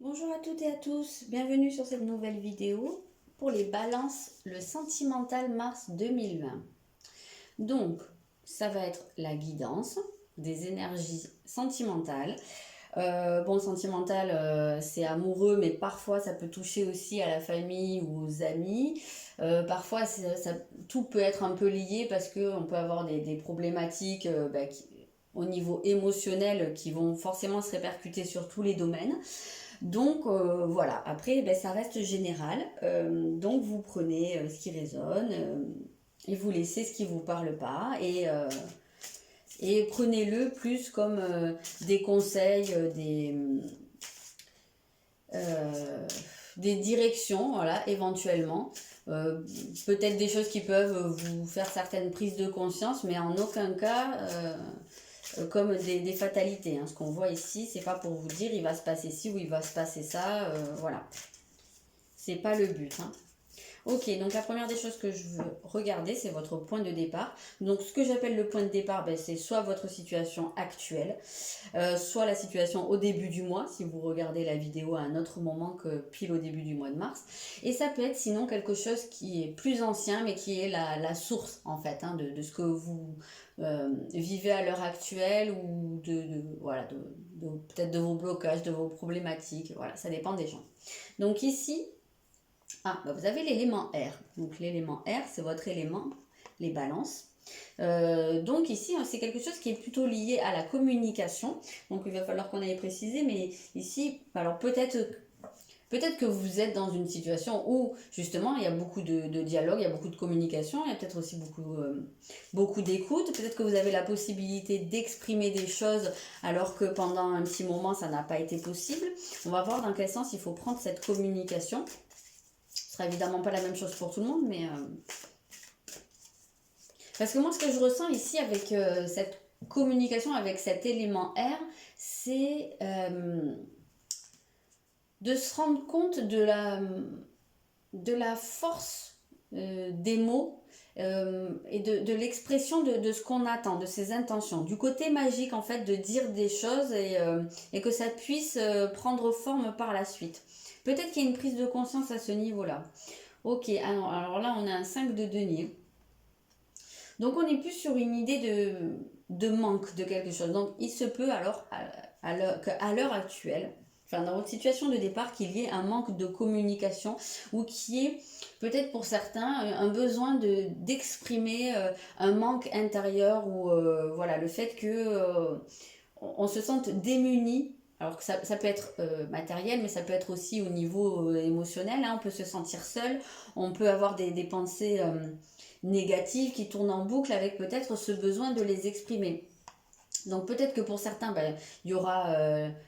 Bonjour à toutes et à tous, bienvenue sur cette nouvelle vidéo pour les balances, le sentimental mars 2020. Donc, ça va être la guidance des énergies sentimentales. Bon, sentimental, c'est amoureux, mais parfois ça peut toucher aussi à la famille ou aux amis. Parfois, tout peut être un peu lié parce qu'on peut avoir des problématiques au niveau émotionnel qui vont forcément se répercuter sur tous les domaines. Donc voilà, après ça reste général. Donc vous prenez ce qui résonne et vous laissez ce qui ne vous parle pas et prenez-le plus comme des conseils, des directions, voilà, éventuellement. Peut-être des choses qui peuvent vous faire certaines prises de conscience, mais en aucun cas comme des fatalités. Hein. Ce qu'on voit ici, c'est pas pour vous dire il va se passer ci ou il va se passer ça. Voilà. C'est pas le but. Hein. Ok, donc la première des choses que je veux regarder, c'est votre point de départ. Donc ce que j'appelle le point de départ, c'est soit votre situation actuelle, soit la situation au début du mois, si vous regardez la vidéo à un autre moment que pile au début du mois de mars. Et ça peut être sinon quelque chose qui est plus ancien, mais qui est la source en fait de ce que vous vivez à l'heure actuelle ou voilà, peut-être de vos blocages, de vos problématiques. Voilà, ça dépend des gens. Donc ici, vous avez l'élément R. Donc l'élément R, c'est votre élément, les balances. Donc ici, c'est quelque chose qui est plutôt lié à la communication. Donc il va falloir qu'on aille préciser, mais ici, alors peut-être que vous êtes dans une situation où justement il y a beaucoup de dialogue, il y a beaucoup de communication, il y a peut-être aussi beaucoup d'écoute. Peut-être que vous avez la possibilité d'exprimer des choses alors que pendant un petit moment ça n'a pas été possible. On va voir dans quel sens il faut prendre cette communication. Ce sera évidemment pas la même chose pour tout le monde, mais parce que moi ce que je ressens ici avec cette communication, avec cet élément R, c'est de se rendre compte de la force des mots et de l'expression de ce qu'on attend, de ses intentions, du côté magique en fait de dire des choses et que ça puisse prendre forme par la suite. Peut-être qu'il y a une prise de conscience à ce niveau-là. Ok, alors là on a un 5 de denier. Donc on est plus sur une idée de manque de quelque chose. Donc il se peut alors qu'à l'heure actuelle, enfin dans votre situation de départ, qu'il y ait un manque de communication ou qu'il y ait peut-être pour certains un besoin d'exprimer un manque intérieur ou voilà le fait que on se sente démuni. Alors que ça peut être matériel, mais ça peut être aussi au niveau émotionnel. Hein. On peut se sentir seul, on peut avoir des pensées négatives qui tournent en boucle avec peut-être ce besoin de les exprimer. Donc peut-être que pour certains, il y aura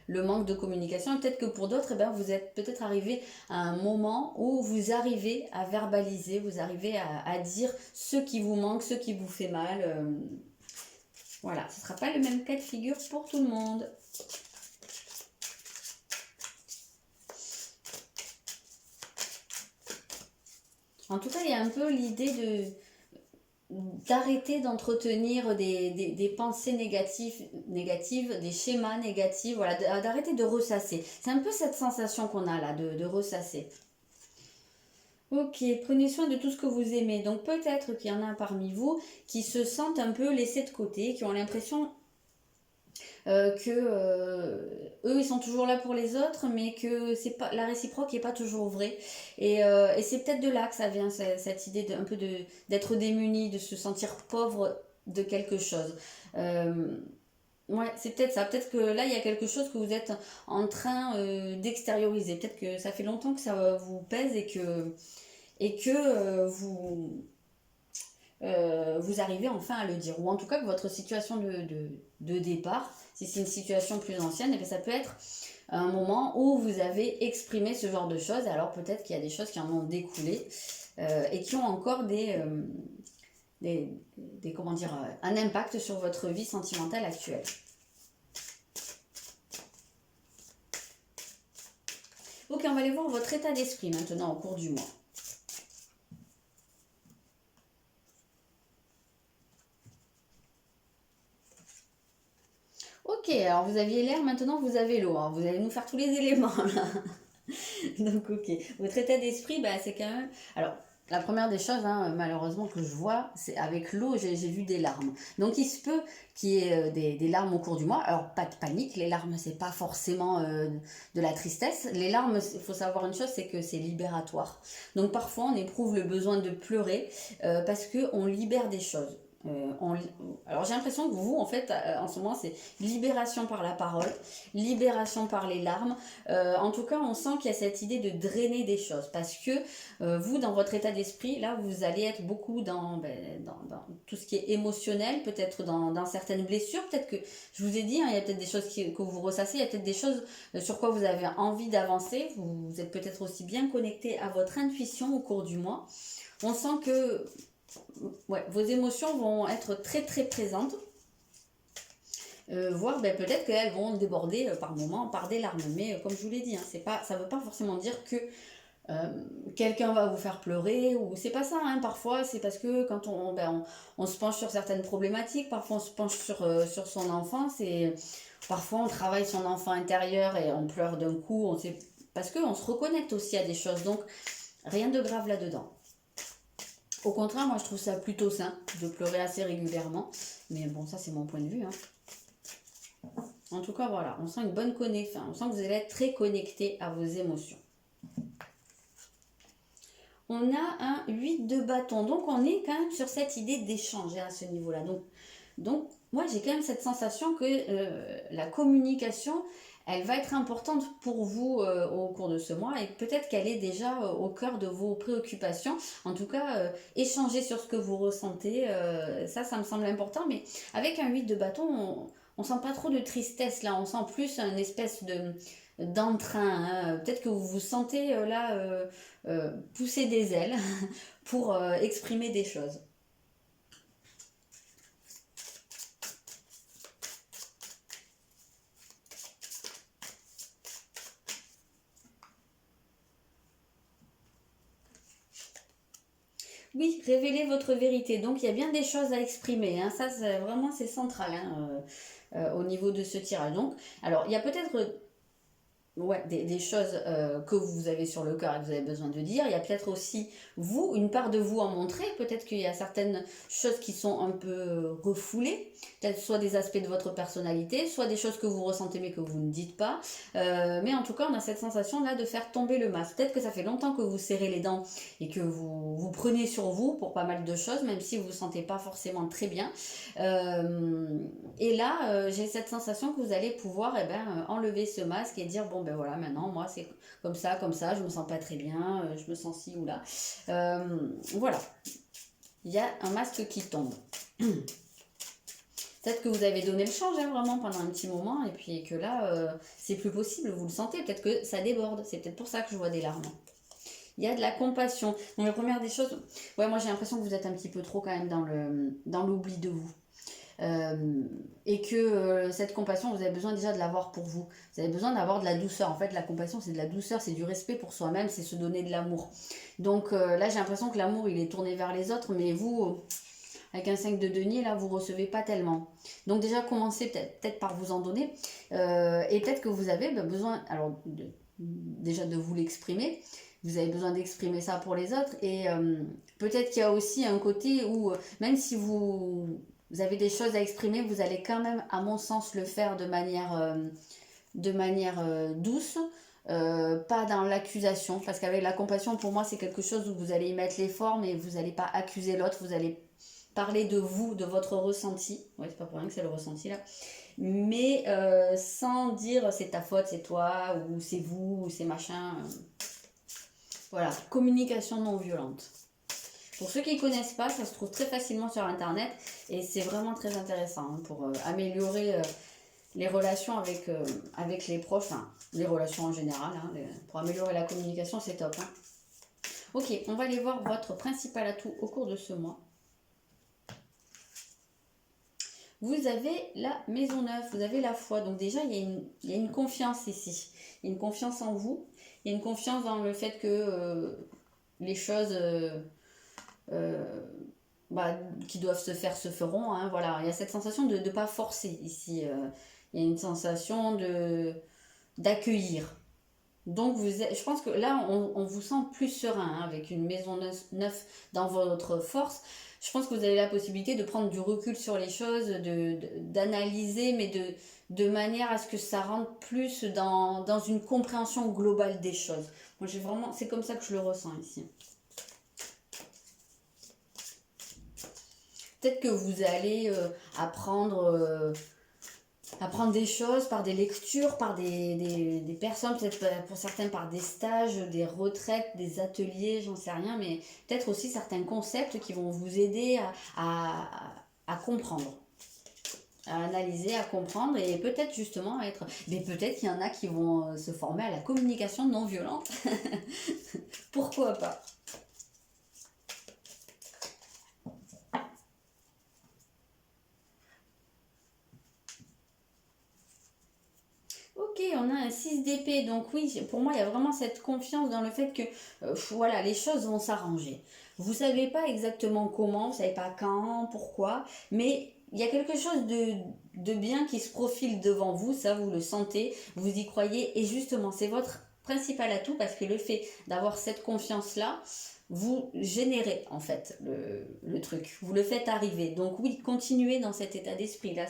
le manque de communication et peut-être que pour d'autres, vous êtes peut-être arrivé à un moment où vous arrivez à verbaliser, vous arrivez à dire ce qui vous manque, ce qui vous fait mal. Voilà, ce ne sera pas le même cas de figure pour tout le monde. En tout cas, il y a un peu l'idée d'arrêter d'entretenir des pensées négatives, des schémas négatifs, voilà, d'arrêter de ressasser. C'est un peu cette sensation qu'on a là, de ressasser. Ok, prenez soin de tout ce que vous aimez. Donc peut-être qu'il y en a parmi vous qui se sentent un peu laissés de côté, qui ont l'impression que eux ils sont toujours là pour les autres mais que c'est pas la réciproque n'est pas toujours vraie et c'est peut-être de là que ça vient cette idée un peu d'être démuni, de se sentir pauvre de quelque chose. Ouais, c'est peut-être ça. Peut-être que là, il y a quelque chose que vous êtes en train d'extérioriser. Peut-être que ça fait longtemps que ça vous pèse et que vous arrivez enfin à le dire. Ou en tout cas que votre situation de départ, si c'est une situation plus ancienne, et bien ça peut être un moment où vous avez exprimé ce genre de choses. Alors peut-être qu'il y a des choses qui en ont découlé et qui ont encore comment dire, un impact sur votre vie sentimentale actuelle. Ok, on va aller voir votre état d'esprit maintenant au cours du mois. Ok, alors vous aviez l'air, maintenant vous avez l'eau. Hein. Vous allez nous faire tous les éléments là. Donc ok, votre état d'esprit, bah, c'est quand même... Alors, la première des choses, hein, malheureusement, que je vois, c'est avec l'eau, j'ai vu des larmes. Donc il se peut qu'il y ait des larmes au cours du mois. Alors pas de panique, les larmes, c'est pas forcément de la tristesse. Les larmes, il faut savoir une chose, c'est que c'est libératoire. Donc parfois, on éprouve le besoin de pleurer parce qu'on libère des choses. Alors j'ai l'impression que vous, en fait, en ce moment, c'est libération par la parole, libération par les larmes. En tout cas, on sent qu'il y a cette idée de drainer des choses parce que vous, dans votre état d'esprit, là, vous allez être beaucoup dans tout ce qui est émotionnel, peut-être dans certaines blessures. Peut-être que, je vous ai dit, hein, il y a peut-être des choses que vous ressassez, il y a peut-être des choses sur quoi vous avez envie d'avancer. Vous êtes peut-être aussi bien connecté à votre intuition au cours du mois. On sent que ouais, vos émotions vont être très très présentes. Voire peut-être qu'elles vont déborder par moments par des larmes. Mais comme je vous l'ai dit, hein, ça ne veut pas forcément dire que quelqu'un va vous faire pleurer, ou c'est pas ça, hein. Parfois c'est parce que quand on se penche sur certaines problématiques, parfois on se penche sur son enfance, et parfois on travaille son enfant intérieur et on pleure d'un coup, parce qu'on se reconnecte aussi à des choses, donc rien de grave là-dedans. Au contraire, moi je trouve ça plutôt sain de pleurer assez régulièrement, mais bon, ça c'est mon point de vue, hein. En tout cas, voilà, on sent une bonne connexion, on sent que vous allez être très connecté à vos émotions. On a un 8 de bâton, donc on est quand même sur cette idée d'échanger à ce niveau-là. Donc moi j'ai quand même cette sensation que la communication, elle va être importante pour vous au cours de ce mois, et peut-être qu'elle est déjà au cœur de vos préoccupations. En tout cas, échanger sur ce que vous ressentez, ça me semble important, mais avec un 8 de bâton, on sent pas trop de tristesse là, on sent plus une espèce d'entrain, hein. Peut-être que vous vous sentez pousser des ailes pour exprimer des choses. Oui, révélez votre vérité. Donc il y a bien des choses à exprimer, hein. Ça, c'est central, hein, au niveau de ce tirage. Donc, alors il y a peut-être ouais, des choses que vous avez sur le cœur et que vous avez besoin de dire. Il y a peut-être aussi, vous, une part de vous à montrer. Peut-être qu'il y a certaines choses qui sont un peu refoulées. Peut-être soit des aspects de votre personnalité, soit des choses que vous ressentez mais que vous ne dites pas. Mais en tout cas, on a cette sensation-là de faire tomber le masque. Peut-être que ça fait longtemps que vous serrez les dents et que vous prenez sur vous pour pas mal de choses, même si vous ne vous sentez pas forcément très bien. Et là, j'ai cette sensation que vous allez pouvoir enlever ce masque et dire, bon ben voilà, maintenant moi c'est comme ça, je me sens pas très bien, je me sens ci ou là. Voilà, il y a un masque qui tombe. Peut-être que vous avez donné le change, hein, vraiment pendant un petit moment, et puis que là, c'est plus possible, vous le sentez, peut-être que ça déborde, c'est peut-être pour ça que je vois des larmes. Il y a de la compassion. Donc la première des choses, ouais, moi j'ai l'impression que vous êtes un petit peu trop quand même dans l'oubli de vous. Et que cette compassion, vous avez besoin déjà de l'avoir pour vous. Vous avez besoin d'avoir de la douceur. En fait, la compassion, c'est de la douceur, c'est du respect pour soi-même, c'est se donner de l'amour. Donc là, j'ai l'impression que l'amour, il est tourné vers les autres, mais vous, avec un 5 de denier, là, vous recevez pas tellement. Donc déjà, commencez peut-être par vous en donner. Et peut-être que vous avez besoin, alors déjà de vous l'exprimer. Vous avez besoin d'exprimer ça pour les autres. Et peut-être qu'il y a aussi un côté où, même si vous avez des choses à exprimer, vous allez quand même, à mon sens, le faire de manière douce, pas dans l'accusation. Parce qu'avec la compassion, pour moi, c'est quelque chose où vous allez y mettre l'effort, mais vous n'allez pas accuser l'autre, vous allez parler de vous, de votre ressenti. Ouais, c'est pas pour rien que c'est le ressenti là. Mais sans dire c'est ta faute, c'est toi, ou c'est vous, ou c'est machin. Voilà, communication non violente. Pour ceux qui ne connaissent pas, ça se trouve très facilement sur internet et c'est vraiment très intéressant, hein, pour améliorer les relations avec les proches, hein, les relations en général, hein, pour améliorer la communication, c'est top, hein. Ok, on va aller voir votre principal atout au cours de ce mois. Vous avez la maison neuve, vous avez la foi, donc déjà il y a une confiance ici, il y a une confiance en vous, il y a une confiance dans le fait que les choses qui doivent se faire se feront, hein, voilà. Il y a cette sensation de ne pas forcer ici. Il y a une sensation d'accueillir. Donc, je pense que là, on vous sent plus serein, hein, avec une maison neuve dans votre force. Je pense que vous avez la possibilité de prendre du recul sur les choses, d'analyser, mais de manière à ce que ça rentre plus dans une compréhension globale des choses. Moi, c'est comme ça que je le ressens ici. Peut-être que vous allez apprendre des choses par des lectures, par des personnes, peut-être pour certains par des stages, des retraites, des ateliers, j'en sais rien, mais peut-être aussi certains concepts qui vont vous aider à comprendre, à analyser, à comprendre, et peut-être justement mais peut-être qu'il y en a qui vont se former à la communication non violente. Pourquoi pas? Ok, on a un 6 d'épée, donc oui, pour moi, il y a vraiment cette confiance dans le fait que voilà, les choses vont s'arranger. Vous savez pas exactement comment, vous savez pas quand, pourquoi, mais il y a quelque chose de bien qui se profile devant vous, ça vous le sentez, vous y croyez, et justement, c'est votre principal atout parce que le fait d'avoir cette confiance-là, vous générez en fait le truc, vous le faites arriver. Donc oui, continuez dans cet état d'esprit-là,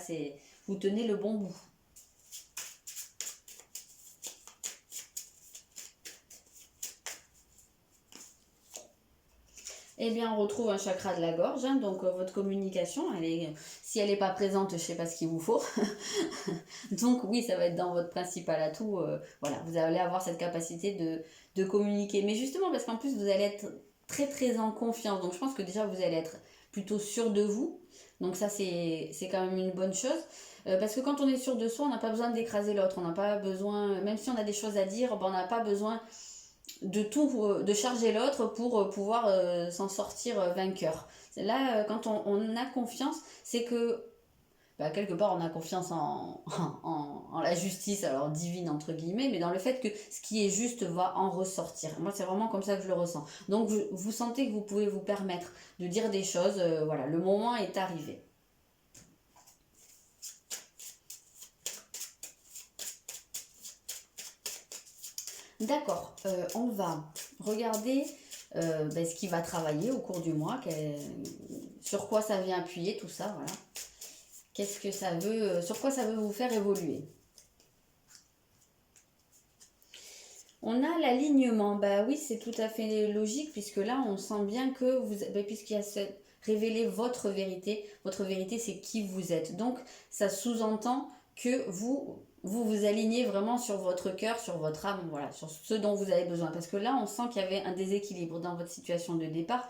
vous tenez le bon bout. Eh bien, on retrouve un chakra de la gorge, hein, donc votre communication, si elle n'est pas présente, je ne sais pas ce qu'il vous faut. Donc oui, ça va être dans votre principal atout. Voilà, vous allez avoir cette capacité de communiquer. Mais justement, parce qu'en plus, vous allez être très très en confiance. Donc je pense que déjà, vous allez être plutôt sûr de vous. Donc ça, c'est quand même une bonne chose. Parce que quand on est sûr de soi, on n'a pas besoin d'écraser l'autre. On n'a pas besoin, même si on a des choses à dire, ben, on n'a pas besoin de charger l'autre pour pouvoir s'en sortir vainqueur. Là, quand on a confiance, c'est que bah, quelque part on a confiance en la justice, alors divine entre guillemets, mais dans le fait que ce qui est juste va en ressortir. Moi, c'est vraiment comme ça que je le ressens. Donc, vous sentez que vous pouvez vous permettre de dire des choses, voilà, le moment est arrivé. D'accord, on va regarder ce qui va travailler au cours du mois, sur quoi ça vient appuyer, tout ça, voilà. Qu'est-ce que ça veut, sur quoi ça veut vous faire évoluer. On a l'alignement, bah oui, c'est tout à fait logique, puisque là, on sent bien que puisqu'il y a révéler votre vérité c'est qui vous êtes. Donc, ça sous-entend que vous alignez vraiment sur votre cœur, sur votre âme, voilà, sur ce dont vous avez besoin. Parce que là, on sent qu'il y avait un déséquilibre dans votre situation de départ,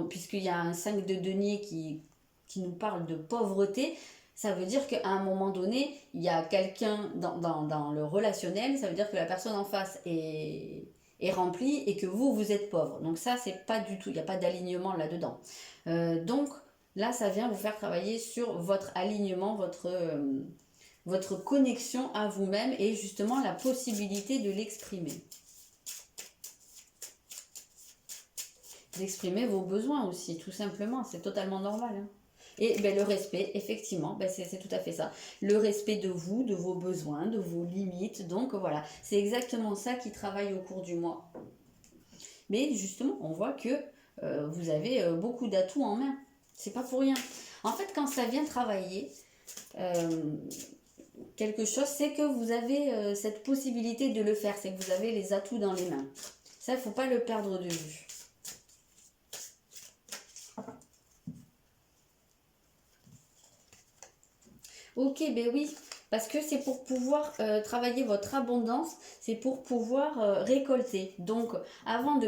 puisqu'il y a un 5 de denier qui nous parle de pauvreté. Ça veut dire qu'à un moment donné, il y a quelqu'un dans le relationnel, ça veut dire que la personne en face est remplie et que vous êtes pauvre. Donc ça, c'est pas du tout, il n'y a pas d'alignement là-dedans. Donc là, ça vient vous faire travailler sur votre alignement, votre connexion à vous-même et justement la possibilité de l'exprimer. D'exprimer vos besoins aussi, tout simplement, c'est totalement normal. Hein. Et le respect, effectivement, c'est tout à fait ça. Le respect de vous, de vos besoins, de vos limites. Donc voilà, c'est exactement ça qui travaille au cours du mois. Mais justement, on voit que vous avez beaucoup d'atouts en main. C'est pas pour rien. En fait, quand ça vient travailler quelque chose, c'est que vous avez cette possibilité de le faire. C'est que vous avez les atouts dans les mains. Ça, il ne faut pas le perdre de vue. Ok, ben oui, parce que c'est pour pouvoir travailler votre abondance, c'est pour pouvoir récolter. Donc, afin de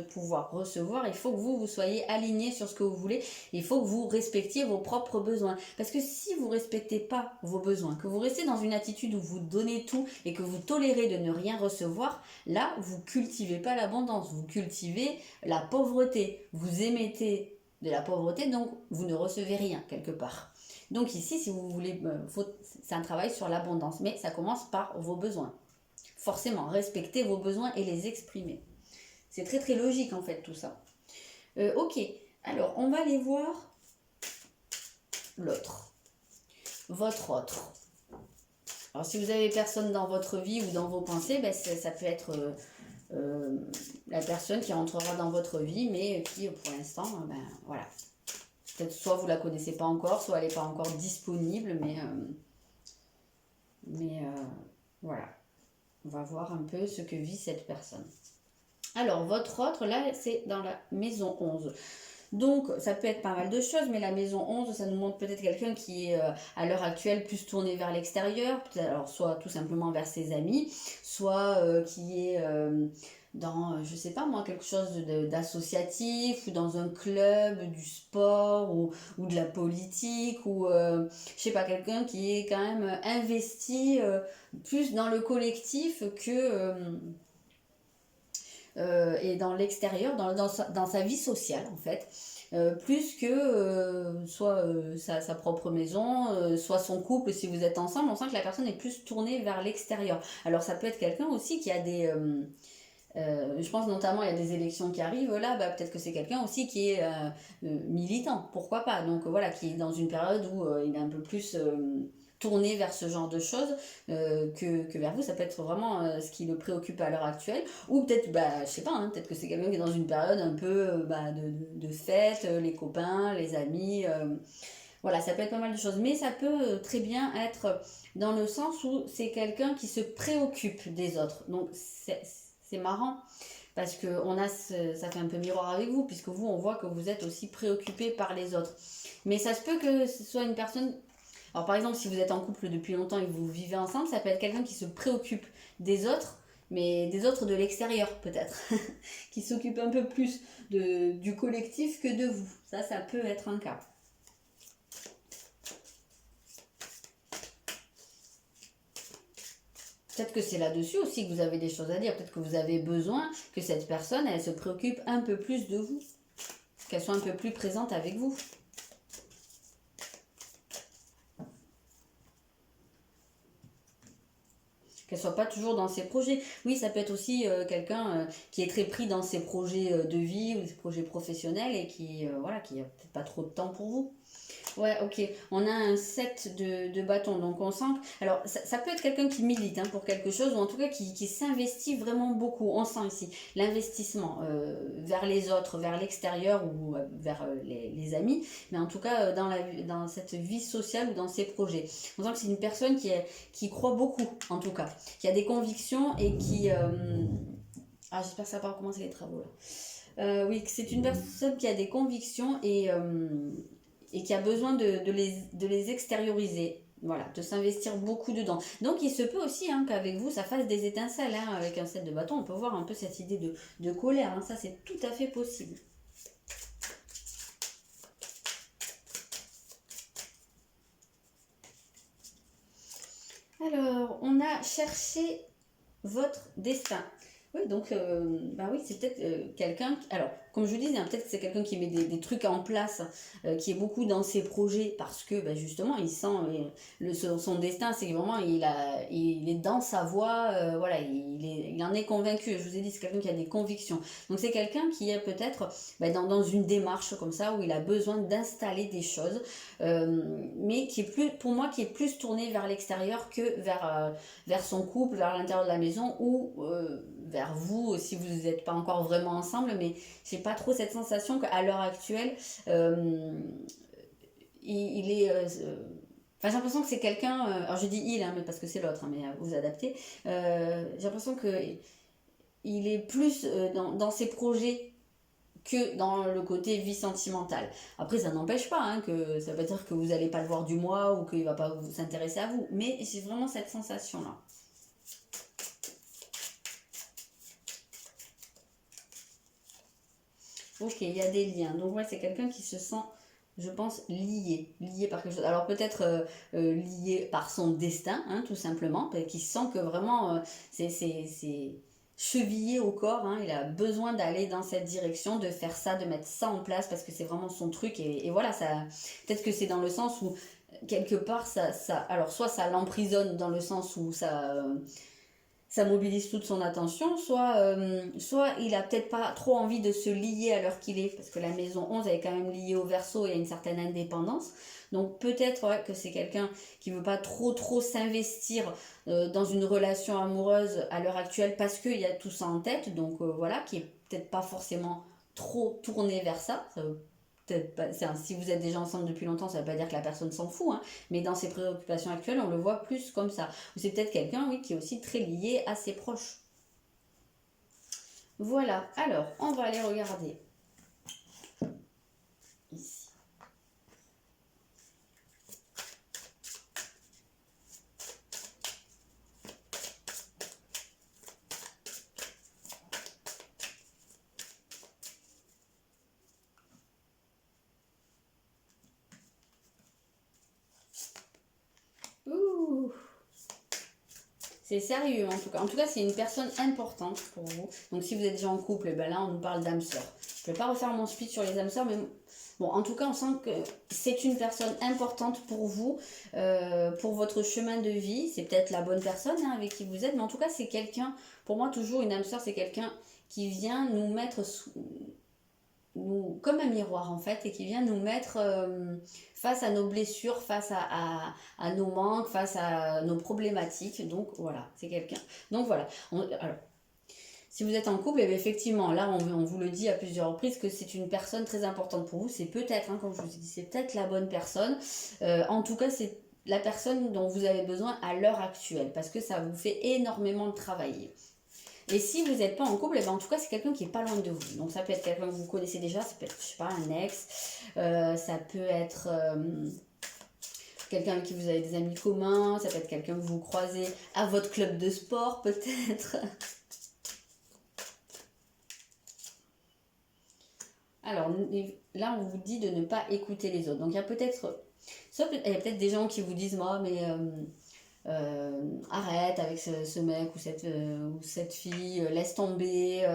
pouvoir recevoir, il faut que vous soyez aligné sur ce que vous voulez. Il faut que vous respectiez vos propres besoins. Parce que si vous ne respectez pas vos besoins, que vous restez dans une attitude où vous donnez tout et que vous tolérez de ne rien recevoir, là, vous cultivez pas l'abondance, vous cultivez la pauvreté. Vous émettez de la pauvreté, donc vous ne recevez rien quelque part. Donc ici, si vous voulez, c'est un travail sur l'abondance, mais ça commence par vos besoins. Forcément, respecter vos besoins et les exprimer. C'est très très logique en fait tout ça. Ok, alors on va aller voir l'autre. votre autre. Alors si vous avez personne dans votre vie ou dans vos pensées, ben, ça peut être la personne qui rentrera dans votre vie, mais qui pour l'instant, ben voilà. Peut-être soit vous la connaissez pas encore, soit elle n'est pas encore disponible, mais voilà. On va voir un peu ce que vit cette personne. Alors, votre autre, là, c'est dans la maison 11. Donc, ça peut être pas mal de choses, mais la maison 11, ça nous montre peut-être quelqu'un qui est à l'heure actuelle plus tourné vers l'extérieur, alors soit tout simplement vers ses amis, soit qui est dans, je sais pas moi, quelque chose d'associatif, ou dans un club, du sport, ou de la politique, ou je sais pas, quelqu'un qui est quand même investi plus dans le collectif que... et dans l'extérieur, dans sa vie sociale en fait, plus que soit sa propre maison, soit son couple si vous êtes ensemble, on sent que la personne est plus tournée vers l'extérieur. Alors ça peut être quelqu'un aussi qui a des... je pense notamment il y a des élections qui arrivent là, bah, peut-être que c'est quelqu'un aussi qui est militant, pourquoi pas, donc voilà, qui est dans une période où il est un peu plus... tourner vers ce genre de choses que vers vous. Ça peut être vraiment ce qui le préoccupe à l'heure actuelle, ou peut-être, bah, je sais pas, hein, peut-être que c'est quelqu'un qui est dans une période un peu de fête, les copains, les amis, voilà, ça peut être pas mal de choses, mais ça peut très bien être dans le sens où c'est quelqu'un qui se préoccupe des autres, donc c'est marrant, parce que ça fait un peu miroir avec vous, puisque vous, on voit que vous êtes aussi préoccupé par les autres, mais ça se peut que ce soit une personne... Alors par exemple, si vous êtes en couple depuis longtemps et que vous vivez ensemble, ça peut être quelqu'un qui se préoccupe des autres, mais des autres de l'extérieur peut-être, qui s'occupe un peu plus du collectif que de vous. Ça peut être un cas. Peut-être que c'est là-dessus aussi que vous avez des choses à dire. Peut-être que vous avez besoin que cette personne, elle se préoccupe un peu plus de vous, qu'elle soit un peu plus présente avec vous. Qu'elle soit pas toujours dans ses projets. Oui, ça peut être aussi quelqu'un qui est très pris dans ses projets de vie ou ses projets professionnels et qui voilà, qui a peut-être pas trop de temps pour vous. Ouais, ok. On a un set de bâtons. Donc on sent que... Alors ça peut être quelqu'un qui milite hein, pour quelque chose, ou en tout cas qui s'investit vraiment beaucoup. On sent ici l'investissement vers les autres, vers l'extérieur ou vers les amis, mais en tout cas dans cette vie sociale ou dans ses projets. On sent que c'est une personne qui croit beaucoup, en tout cas, qui a des convictions et qui... Ah, j'espère que ça va pas recommencer les travaux là. Oui, c'est une personne qui a des convictions et qui a besoin de les extérioriser, voilà, de s'investir beaucoup dedans. Donc il se peut aussi hein, qu'avec vous ça fasse des étincelles, hein, avec un set de bâtons, on peut voir un peu cette idée de colère, hein, ça c'est tout à fait possible. Alors, on a cherché votre destin. Oui, donc, bah oui, c'est peut-être quelqu'un... Alors, comme je vous disais, hein, peut-être que c'est quelqu'un qui met des trucs en place, qui est beaucoup dans ses projets, parce que, bah, justement, il sent son destin, c'est que vraiment, il est dans sa voie, voilà, il en est convaincu. Je vous ai dit, c'est quelqu'un qui a des convictions. Donc, c'est quelqu'un qui est peut-être bah, dans une démarche comme ça, où il a besoin d'installer des choses, mais qui est plus, pour moi, qui est plus tourné vers l'extérieur que vers son couple, vers l'intérieur de la maison, ou... vers vous si vous n'êtes pas encore vraiment ensemble, mais j'ai pas trop cette sensation qu'à l'heure actuelle il est enfin j'ai l'impression que c'est quelqu'un alors je dis il hein, mais parce que c'est l'autre hein, mais à vous adapter, j'ai l'impression que il est plus dans ses projets que dans le côté vie sentimentale. Après ça n'empêche pas hein, que ça veut pas dire que vous n'allez pas le voir du mois ou qu'il va pas s'intéresser à vous, mais j'ai vraiment cette sensation là. Ok, il y a des liens. Donc ouais, c'est quelqu'un qui se sent, je pense, lié par quelque chose. Alors peut-être lié par son destin, hein, tout simplement, qui sent que vraiment c'est chevillé au corps. Hein, il a besoin d'aller dans cette direction, de faire ça, de mettre ça en place parce que c'est vraiment son truc. Et voilà, ça. Peut-être que c'est dans le sens où quelque part alors soit ça l'emprisonne dans le sens où ça mobilise toute son attention, soit il a peut-être pas trop envie de se lier à l'heure qu'il est, parce que la maison 11 elle est quand même liée au Verseau, il y a une certaine indépendance. Donc peut-être ouais, que c'est quelqu'un qui veut pas trop s'investir dans une relation amoureuse à l'heure actuelle parce qu'il y a tout ça en tête, donc voilà, qui est peut-être pas forcément trop tourné vers ça. Ça veut peut-être pas, si vous êtes déjà ensemble depuis longtemps, ça ne veut pas dire que la personne s'en fout, hein, mais dans ses préoccupations actuelles, on le voit plus comme ça. Ou c'est peut-être quelqu'un, oui, qui est aussi très lié à ses proches. Voilà, alors, on va aller regarder ici. Ouh, c'est sérieux en tout cas. En tout cas, c'est une personne importante pour vous. Donc si vous êtes déjà en couple, et ben là, on nous parle d'âme sœur. Je ne vais pas refaire mon speech sur les âmes sœurs, mais bon, en tout cas, on sent que c'est une personne importante pour vous, pour votre chemin de vie. C'est peut-être la bonne personne hein, avec qui vous êtes, mais en tout cas, c'est quelqu'un, pour moi, toujours une âme sœur, c'est quelqu'un qui vient nous mettre comme un miroir en fait, et qui vient nous mettre face à nos blessures, face à nos manques, face à nos problématiques. Donc voilà, c'est quelqu'un. Donc voilà. Alors, si vous êtes en couple, eh bien, effectivement, là, on vous le dit à plusieurs reprises que c'est une personne très importante pour vous. C'est peut-être, hein, comme je vous ai dit, c'est peut-être la bonne personne. En tout cas, c'est la personne dont vous avez besoin à l'heure actuelle, parce que ça vous fait énormément travailler. Et si vous n'êtes pas en couple, eh ben, en tout cas, c'est quelqu'un qui est pas loin de vous. Donc, ça peut être quelqu'un que vous connaissez déjà, ça peut être, je sais pas, un ex, ça peut être quelqu'un avec qui vous avez des amis communs, ça peut être quelqu'un que vous croisez à votre club de sport, peut-être. Alors, là, on vous dit de ne pas écouter les autres. Donc, il y a peut-être des gens qui vous disent, moi, mais arrête avec ce mec ou cette fille, laisse tomber,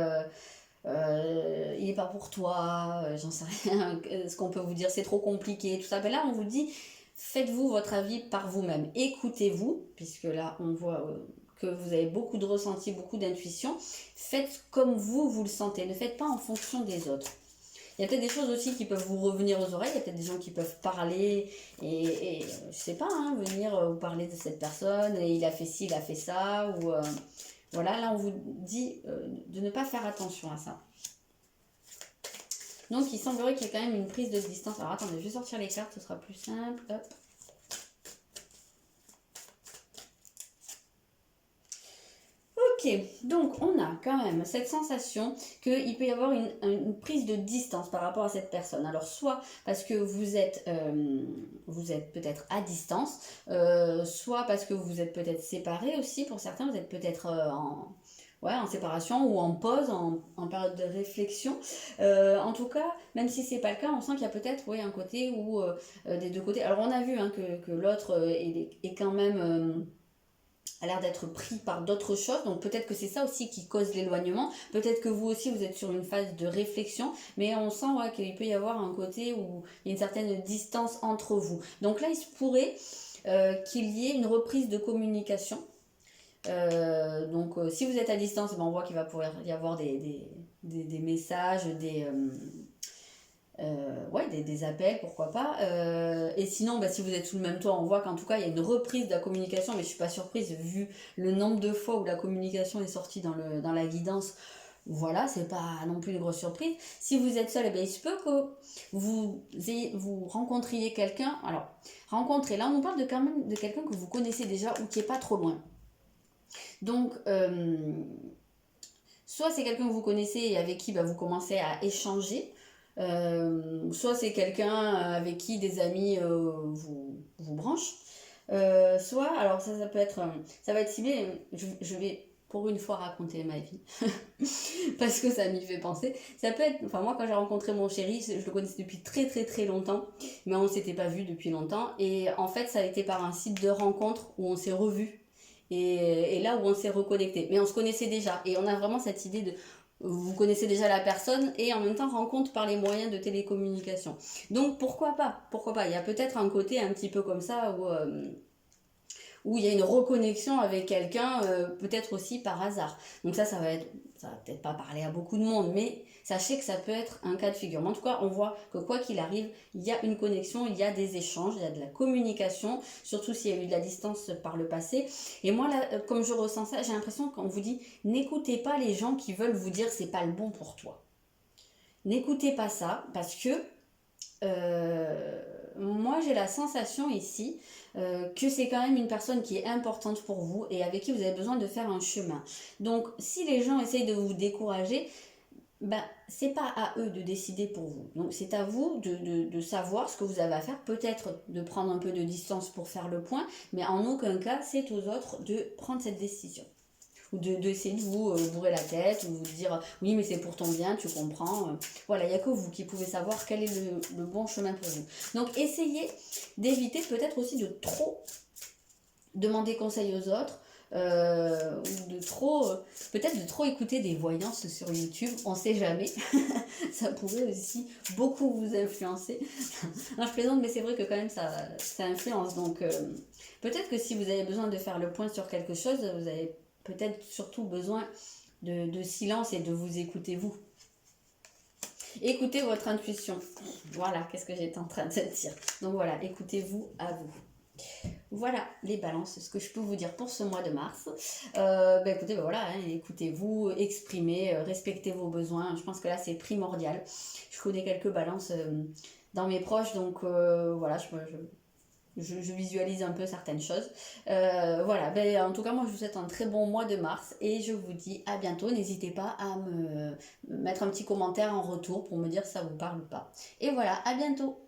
il n'est pas pour toi, j'en sais rien, ce qu'on peut vous dire, c'est trop compliqué, tout ça. Mais là, on vous dit, faites-vous votre avis par vous-même, écoutez-vous, puisque là, on voit que vous avez beaucoup de ressenti, beaucoup d'intuition. Faites comme vous le sentez, ne faites pas en fonction des autres. Il y a peut-être des choses aussi qui peuvent vous revenir aux oreilles, il y a peut-être des gens qui peuvent parler et je sais pas, hein, venir vous parler de cette personne, et il a fait ci, il a fait ça, ou voilà, là on vous dit de ne pas faire attention à ça. Donc il semblerait qu'il y ait quand même une prise de distance. Alors attendez, je vais sortir les cartes, ce sera plus simple. Hop. Ok, donc on a quand même cette sensation qu'il peut y avoir une prise de distance par rapport à cette personne. Alors soit parce que vous êtes peut-être à distance, soit parce que vous êtes peut-être séparés aussi, pour certains vous êtes peut-être en séparation ou en pause, en période de réflexion. En tout cas, même si c'est pas le cas, on sent qu'il y a peut-être un côté où des deux côtés. Alors on a vu hein, que l'autre est quand même a l'air d'être pris par d'autres choses, donc peut-être que c'est ça aussi qui cause l'éloignement, peut-être que vous aussi vous êtes sur une phase de réflexion, mais on sent qu'il peut y avoir un côté où il y a une certaine distance entre vous. Donc là il se pourrait qu'il y ait une reprise de communication. Donc si vous êtes à distance, on voit qu'il va pouvoir y avoir des messages, des appels, pourquoi pas. Et sinon, si vous êtes sous le même toit, on voit qu'en tout cas, il y a une reprise de la communication, mais je ne suis pas surprise vu le nombre de fois où la communication est sortie dans la guidance. Voilà, c'est pas non plus une grosse surprise. Si vous êtes seul, il se peut que vous rencontriez quelqu'un. Alors, rencontrer, là on nous parle quand même de quelqu'un que vous connaissez déjà ou qui n'est pas trop loin. Donc, soit c'est quelqu'un que vous connaissez et avec qui vous commencez à échanger, soit c'est quelqu'un avec qui des amis vous branchent, soit, alors ça peut être, ça va être ciblé, je vais pour une fois raconter ma vie, parce que ça m'y fait penser. Ça peut être, moi quand j'ai rencontré mon chéri, je le connaissais depuis très très très longtemps, mais on ne s'était pas vu depuis longtemps, et en fait ça a été par un site de rencontre où on s'est revus, et là où on s'est reconnecté, mais on se connaissait déjà, et on a vraiment cette idée de vous connaissez déjà la personne et en même temps rencontre par les moyens de télécommunication. Donc pourquoi pas, il y a peut-être un côté un petit peu comme ça où il y a une reconnexion avec quelqu'un, peut-être aussi par hasard. Donc ça va peut-être pas parler à beaucoup de monde, mais sachez que ça peut être un cas de figure. Mais en tout cas, on voit que quoi qu'il arrive, il y a une connexion, il y a des échanges, il y a de la communication, surtout s'il y a eu de la distance par le passé. Et moi, là, comme je ressens ça, j'ai l'impression qu'on vous dit, n'écoutez pas les gens qui veulent vous dire c'est pas le bon pour toi. N'écoutez pas ça, parce que moi j'ai la sensation ici que c'est quand même une personne qui est importante pour vous et avec qui vous avez besoin de faire un chemin. Donc si les gens essayent de vous décourager, ben, c'est pas à eux de décider pour vous. Donc c'est à vous de savoir ce que vous avez à faire, peut-être de prendre un peu de distance pour faire le point, mais en aucun cas c'est aux autres de prendre cette décision. Ou d'essayer de vous bourrer la tête, ou de dire oui mais c'est pour ton bien, tu comprends. Voilà, il n'y a que vous qui pouvez savoir quel est le bon chemin pour vous. Donc essayez d'éviter peut-être aussi de trop demander conseil aux autres, ou de trop, peut-être de trop écouter des voyances sur YouTube, on sait jamais. Ça pourrait aussi beaucoup vous influencer. Non, je plaisante, mais c'est vrai que quand même ça influence. Donc peut-être que si vous avez besoin de faire le point sur quelque chose, vous avez peut-être surtout besoin de silence et de vous écouter vous. Écoutez votre intuition. Voilà, qu'est-ce que j'étais en train de dire. Donc voilà, écoutez-vous à vous. Voilà les balances, ce que je peux vous dire pour ce mois de mars. Écoutez, voilà, hein, écoutez-vous, exprimez, respectez vos besoins. Je pense que là c'est primordial. Je connais quelques balances dans mes proches, donc voilà, je visualise un peu certaines choses. Voilà, en tout cas moi je vous souhaite un très bon mois de mars et je vous dis à bientôt. N'hésitez pas à me mettre un petit commentaire en retour pour me dire si ça vous parle ou pas. Et voilà, à bientôt.